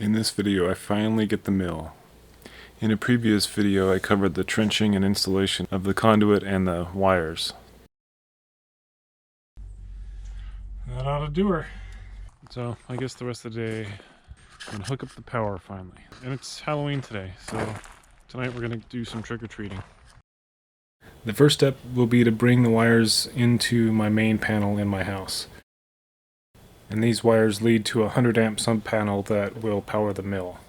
In this video, I finally get the mill. In a previous video, I covered the trenching and installation of the conduit and the wires. That ought to do her. So, I guess the rest of the day, I'm going to hook up the power finally. And it's Halloween today, so tonight we're going to do some trick-or-treating. The first step will be to bring the wires into my main panel in my house. And these wires lead to a 100 amp sump panel that will power the mill.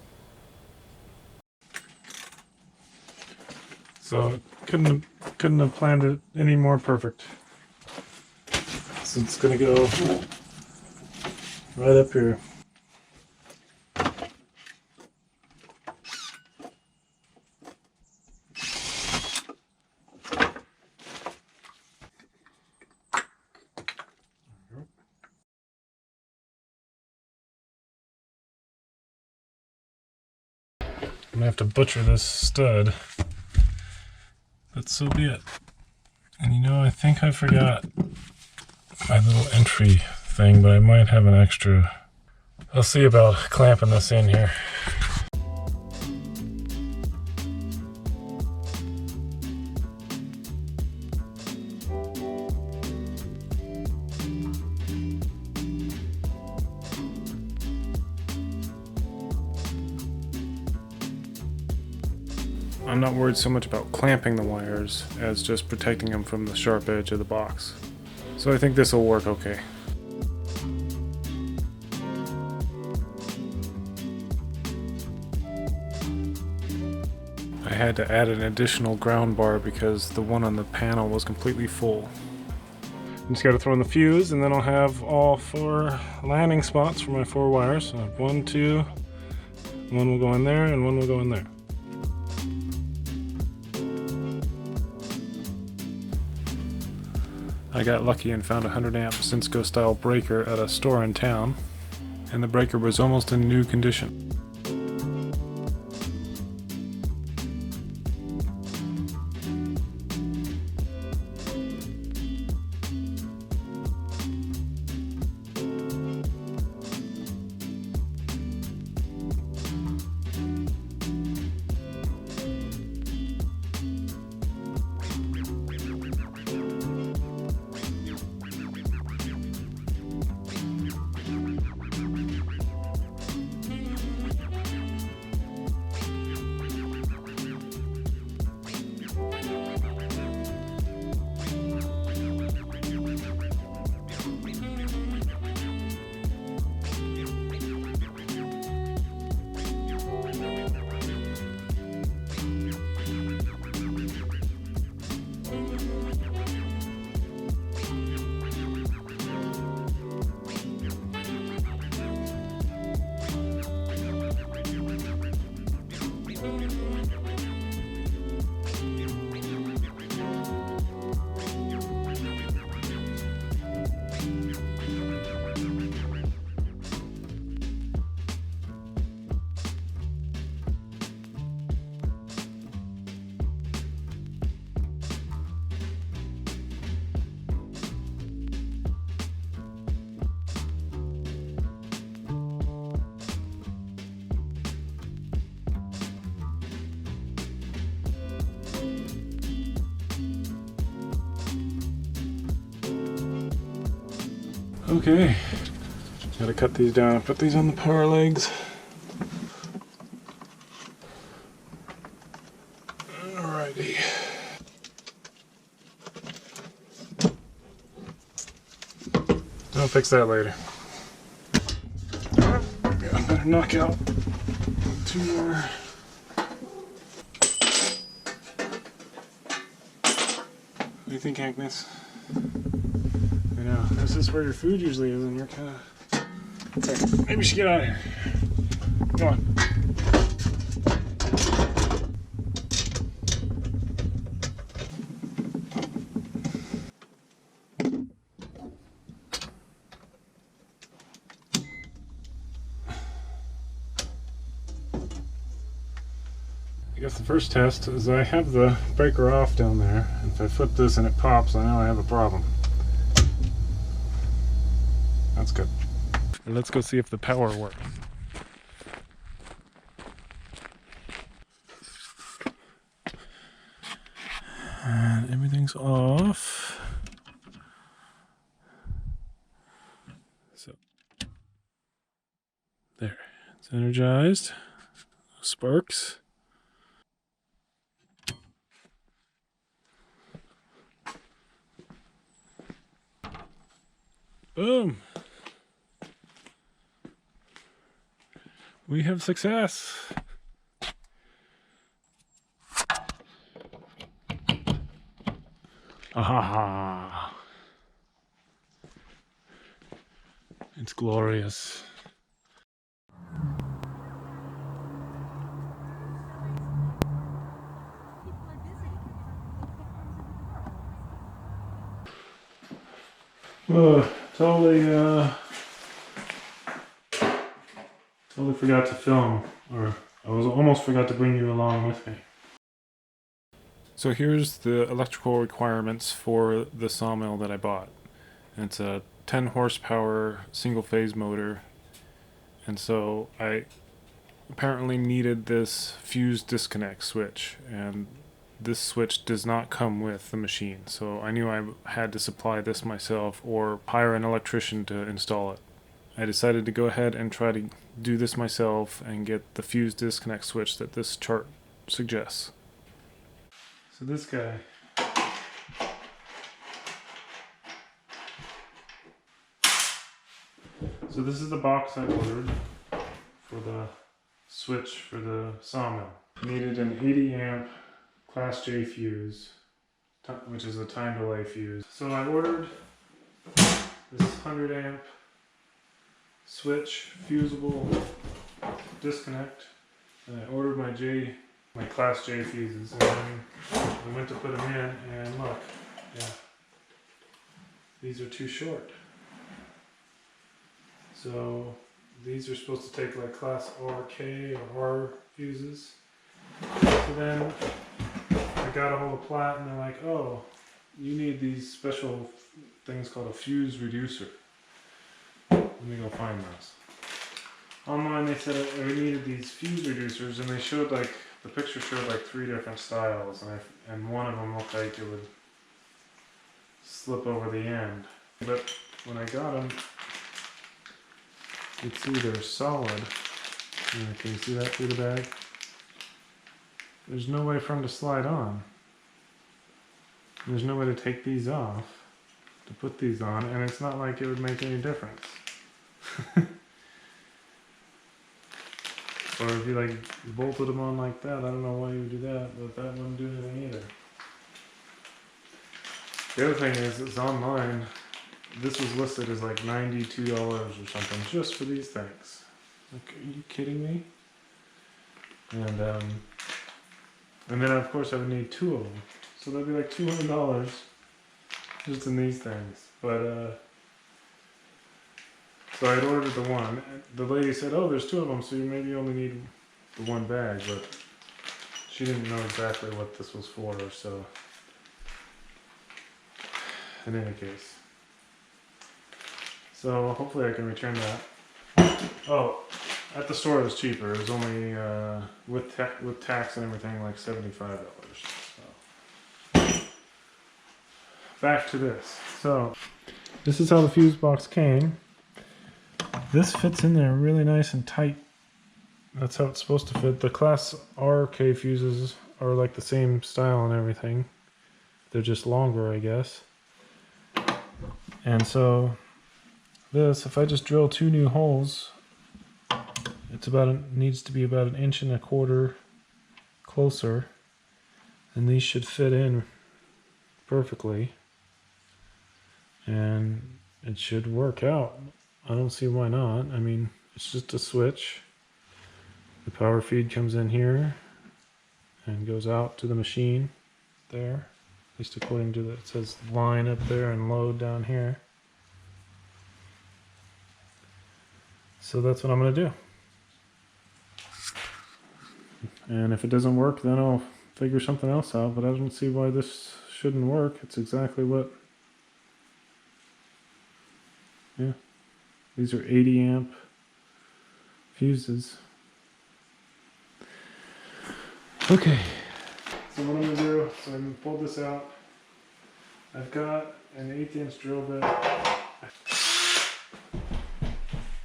So couldn't have planned it any more perfect. So it's gonna go right up here. I'm gonna have to butcher this stud, but so be it. And you know, I think I forgot my little entry thing, but I might have an extra. I'll see about clamping this in here. I'm not worried so much about clamping the wires as just protecting them from the sharp edge of the box. So I think this will work okay. I had to add an additional ground bar because the one on the panel was completely full. I just got to throw in the fuse, and then I'll have all 4 landing spots for my 4 wires. So 1, 2, one will go in there and one will go in there. I got lucky and found a 100 amp Cisco style breaker at a store in town, and the breaker was almost in new condition. Okay, gotta cut these down, put these on the power legs. Alrighty. I'll fix that later. Yeah, I better knock out 2 more. What do you think, Agnes? I know, this is where your food usually is, and you're kind of... Okay, maybe we should get out of here. Come on. I guess the first test is I have the breaker off down there, and if I flip this and it pops, I know I have a problem. That's good. Let's go see if the power works. And everything's off. So there, it's energized. Sparks. Boom. We have success. Ah, it's glorious. Oh, totally forgot to film, or I was almost forgot to bring you along with me. So here's the electrical requirements for the sawmill that I bought. And it's a 10 horsepower single phase motor. And so I apparently needed this fuse disconnect switch, and this switch does not come with the machine. So I knew I had to supply this myself or hire an electrician to install it. I decided to go ahead and try to do this myself and get the fuse disconnect switch that this chart suggests. So this guy. So this is the box I ordered for the switch for the sawmill. Needed an 80 amp Class J fuse, which is a time delay fuse. So I ordered this 100 amp switch fusible disconnect, and I ordered my Class J fuses, and then I went to put them in, and look, yeah, these are too short. So these are supposed to take like Class RK or R fuses. So then I got a hold of Platt, and they're like, oh, you need these special things called a fuse reducer. Let me go find those. Online they said I needed these fuse reducers, and they showed like, the picture showed like 3 different styles, and one of them looked like it would slip over the end. But when I got them, you can see they're solid. Can you see that through the bag? There's no way for them to slide on. There's no way to take these off, to put these on, and it's not like it would make any difference. Or if you like bolted them on like that, I don't know why you would do that, but that wouldn't do anything either. The other thing is, it's online. This was listed as like $92 or something just for these things. Like, are you kidding me? And then of course I would need 2 of them, so that'd be like $200 just in these things. But so I ordered the one. The lady said, "Oh, there's 2 of them, so you maybe only need the one bag," but she didn't know exactly what this was for. So in any case. So hopefully I can return that. Oh, at the store it was cheaper. It was only with tax and everything like $75. So back to this. So this is how the fuse box came. This fits in there really nice and tight. That's how it's supposed to fit. The Class RK fuses are like the same style and everything. They're just longer, I guess. And so this, if I just drill 2 new holes, it's needs to be about 1.25 inches closer, and these should fit in perfectly, and it should work out. I don't see why not. I mean, it's just a switch. The power feed comes in here and goes out to the machine there, at least according to it says line up there and load down here. So that's what I'm going to do. And if it doesn't work, then I'll figure something else out, but I don't see why this shouldn't work. It's exactly what, yeah, these are 80 amp fuses. Okay, so what I'm going to do, so I'm going to pull this out. I've got an 1/8" drill bit,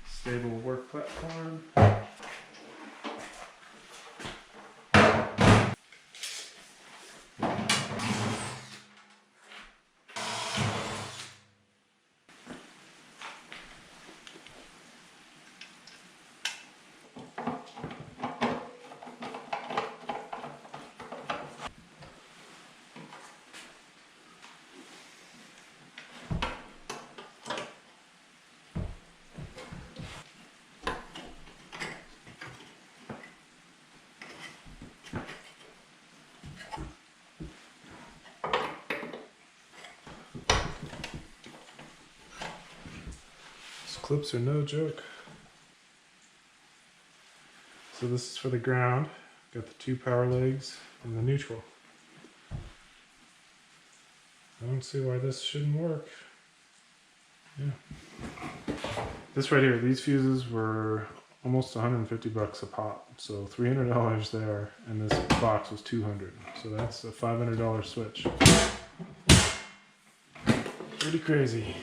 stable work platform. Clips are no joke. So this is for the ground. Got the 2 power legs and the neutral. I don't see why this shouldn't work. Yeah. This right here, these fuses were almost 150 bucks a pop. So $300 there, and this box was $200. So that's a $500 switch. Pretty crazy.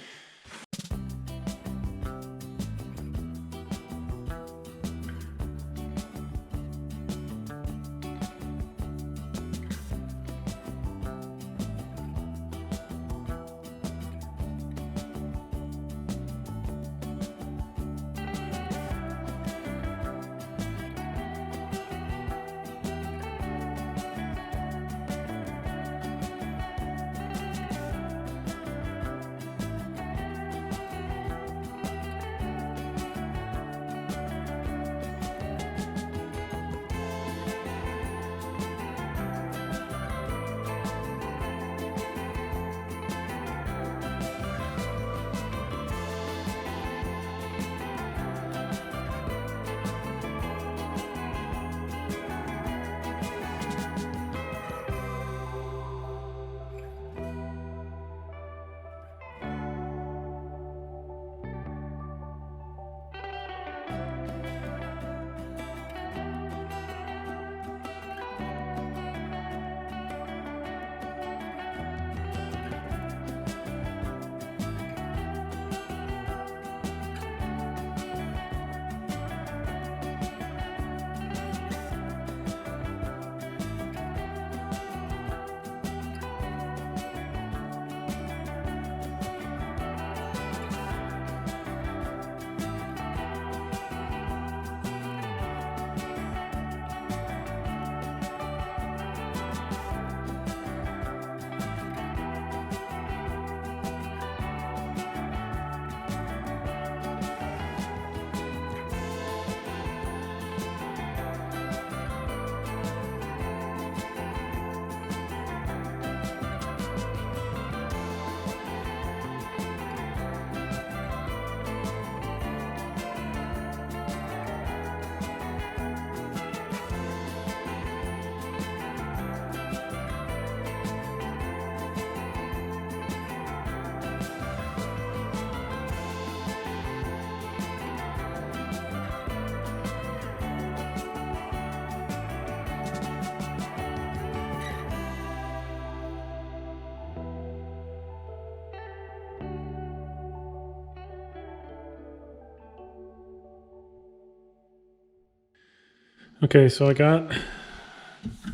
Okay, so I got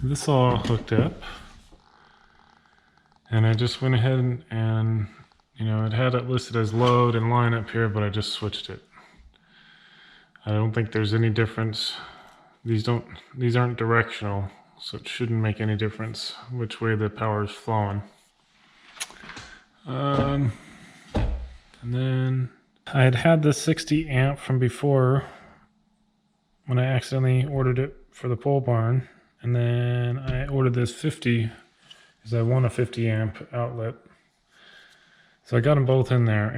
this all hooked up, and I just went ahead and it had it listed as load and line up here, but I just switched it. I don't think there's any difference. These aren't directional, so it shouldn't make any difference which way the power is flowing. And then I had the 60 amp from before when I accidentally ordered it for the pole barn, and then I ordered this 50 because I want a 50 amp outlet. So I got them both in there,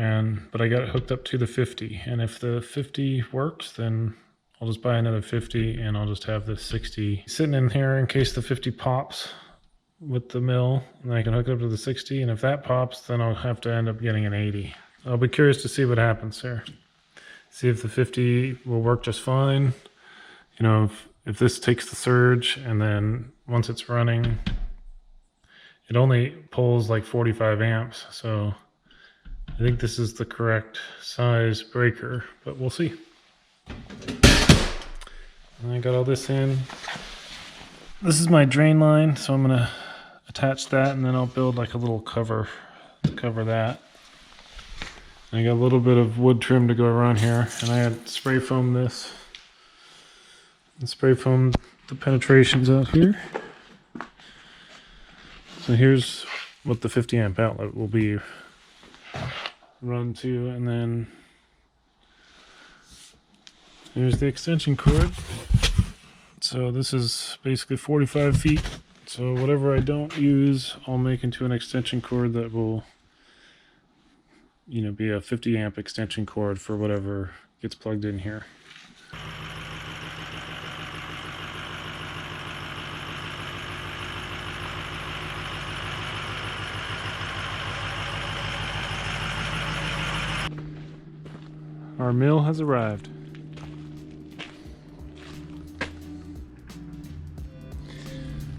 but I got it hooked up to the 50, and if the 50 works, then I'll just buy another 50 and I'll just have this 60 sitting in here in case the 50 pops with the mill, and I can hook it up to the 60, and if that pops, then I'll have to end up getting an 80. I'll be curious to see what happens here. See if the 50 will work just fine. If this takes the surge, and then once it's running, it only pulls like 45 amps, so I think this is the correct size breaker, but we'll see. And I got all this in. This is my drain line, so I'm gonna attach that, and then I'll build like a little cover to cover that. I got a little bit of wood trim to go around here, and I had spray foam this and spray foam the penetrations out here. So here's what the 50 amp outlet will be run to, and then here's the extension cord. So this is basically 45 feet. So whatever I don't use, I'll make into an extension cord that will, you know, be a 50 amp extension cord for whatever gets plugged in here. Our mill has arrived.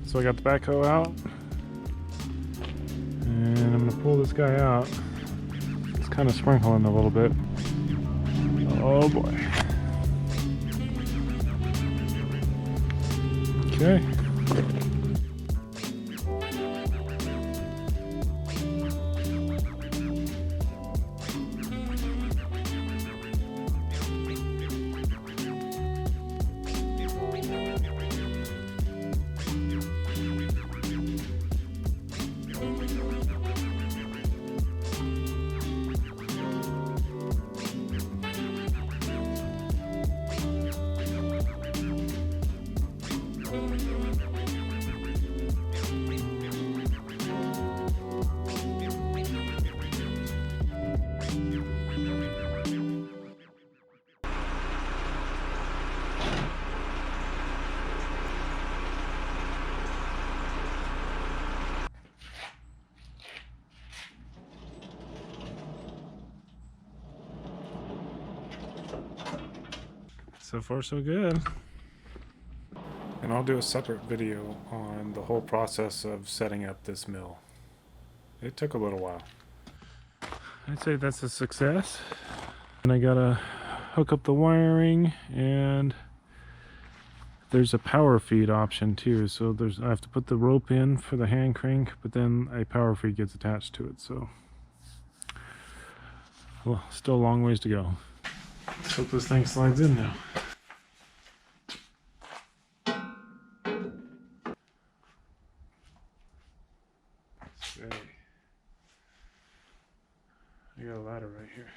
So I got the backhoe out, and I'm gonna pull this guy out. It's kind of sprinkling a little bit. Oh boy. Okay. So far so good. And I'll do a separate video on the whole process of setting up this mill. It took a little while. I'd say that's a success. And I gotta hook up the wiring, and there's a power feed option too. So I have to put the rope in for the hand crank, but then a power feed gets attached to it. So, well, still a long ways to go. Let's hope this thing slides in now. Okay. I got a ladder right here.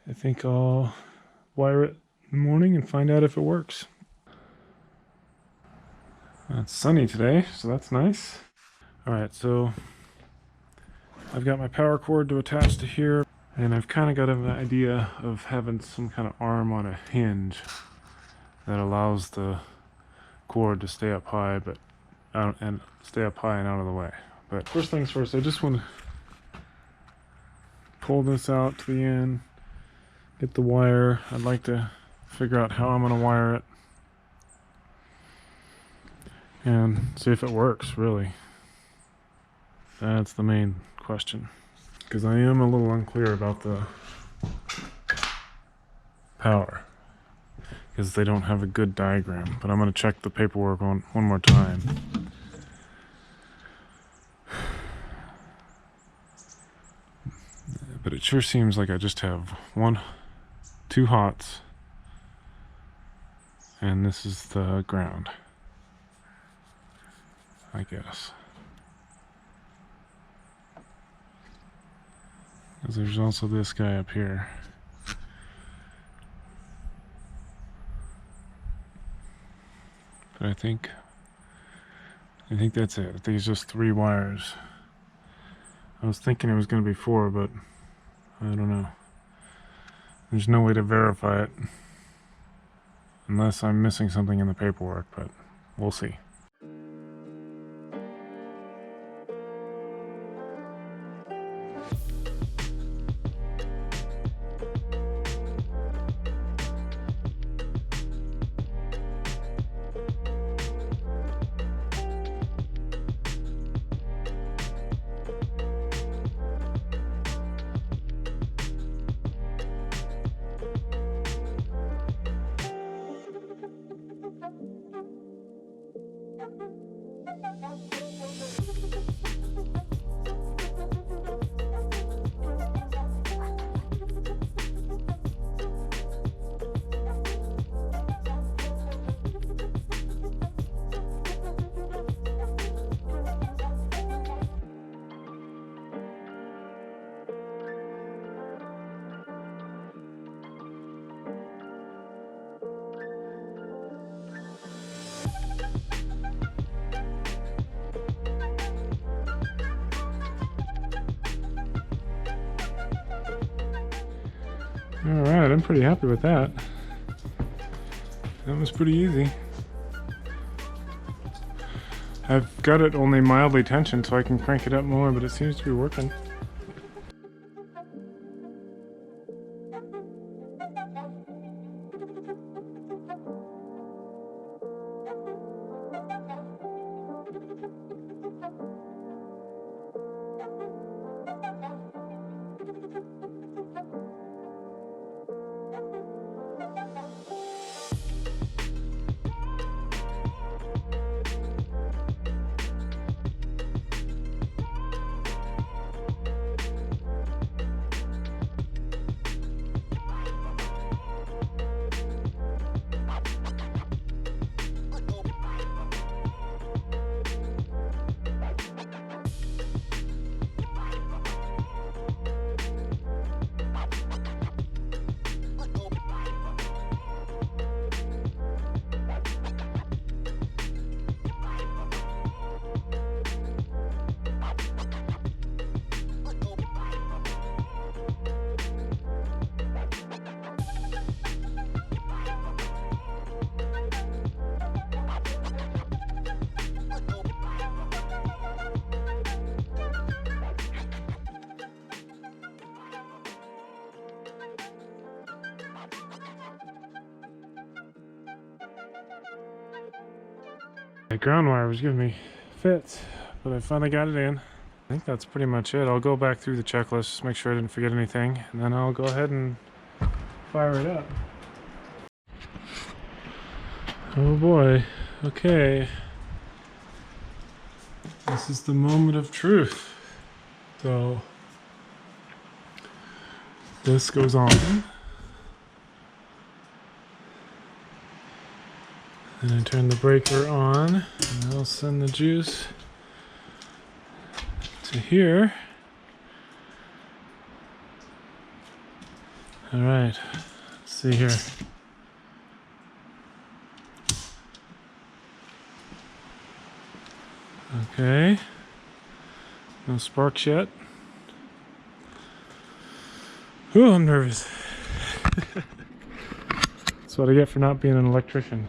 I think I'll wire it in the morning and find out if it works. It's sunny today, so that's nice. Alright, so I've got my power cord to attach to here, and I've kind of got an idea of having some kind of arm on a hinge that allows the cord to stay up high, and stay up high and out of the way. But first things first, I just want to pull this out to the end, get the wire. I'd like to figure out how I'm going to wire it and see if it works, really. That's the main question, because I am a little unclear about the power, because they don't have a good diagram. But I'm going to check the paperwork one more time. But it sure seems like I just have two hots, and this is the ground, I guess. Because there's also this guy up here. But I think that's it. I think it's just 3 wires. I was thinking it was going to be 4, but I don't know. There's no way to verify it unless I'm missing something in the paperwork, but we'll see. Alright, I'm pretty happy with that. That was pretty easy. I've got it only mildly tensioned so I can crank it up more, but it seems to be working. The ground wire was giving me fits, but I finally got it in. I think that's pretty much it. I'll go back through the checklist, make sure I didn't forget anything, and then I'll go ahead and fire it up. Oh boy. Okay. This is the moment of truth. So this goes on. And I turn the breaker on, and I'll send the juice to here. Alright, let's see here. Okay, no sparks yet. Ooh, I'm nervous. That's what I get for not being an electrician.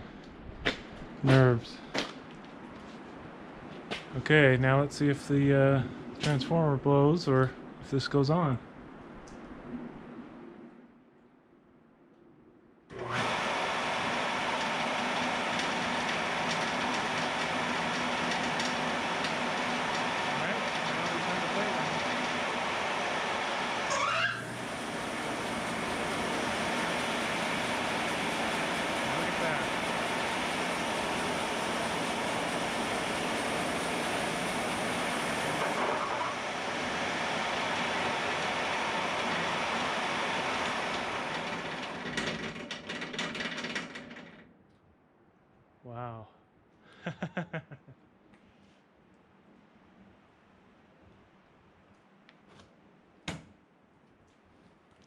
Nerves. Okay, now let's see if the transformer blows or if this goes on. Wow.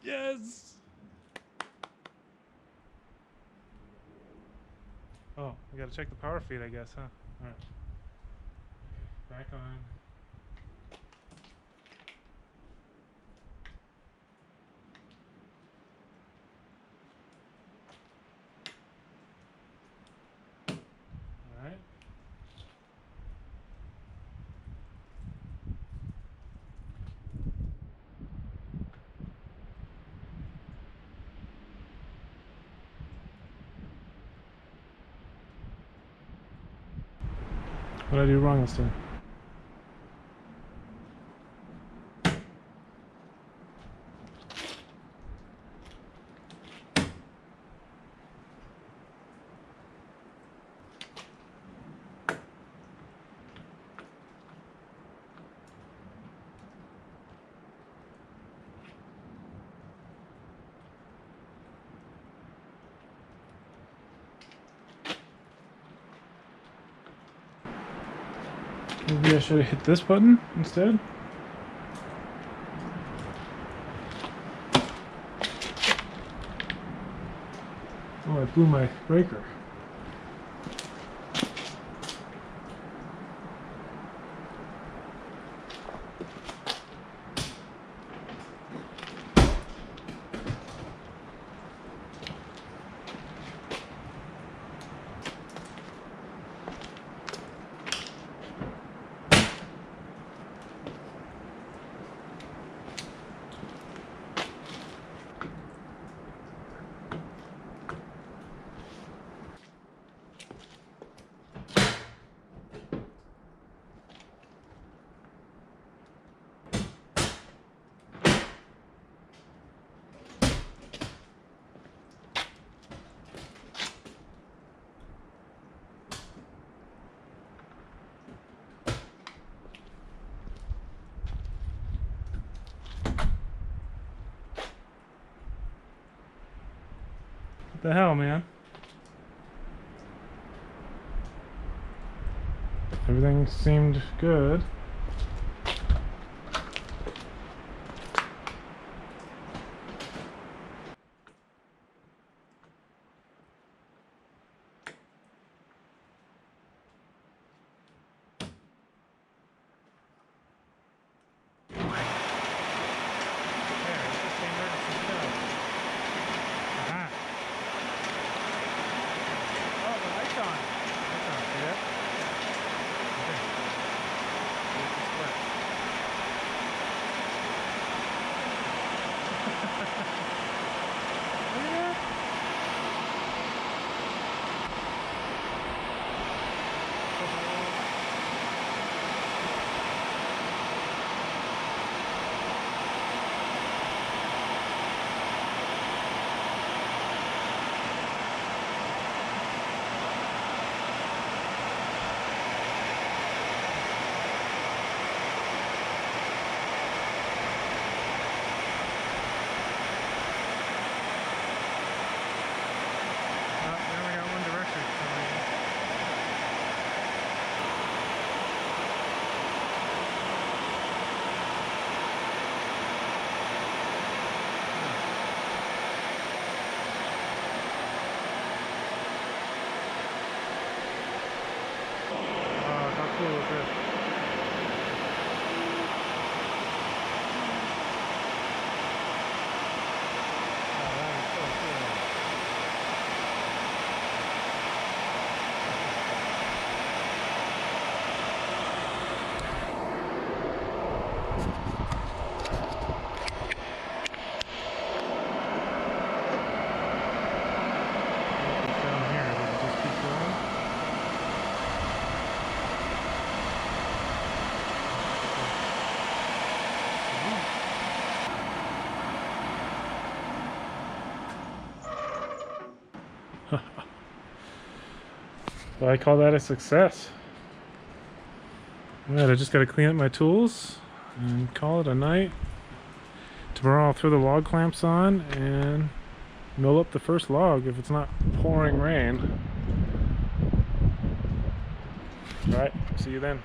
Yes! Oh, we gotta check the power feed, I guess, huh? Alright. Back on. Alright. What did I do wrong this time? Maybe I should have hit this button instead? Oh, I blew my breaker. What the hell, man? Everything seemed good. Well, I call that a success. Alright, I just gotta clean up my tools and call it a night. Tomorrow I'll throw the log clamps on and mill up the first log if it's not pouring rain. Alright, see you then.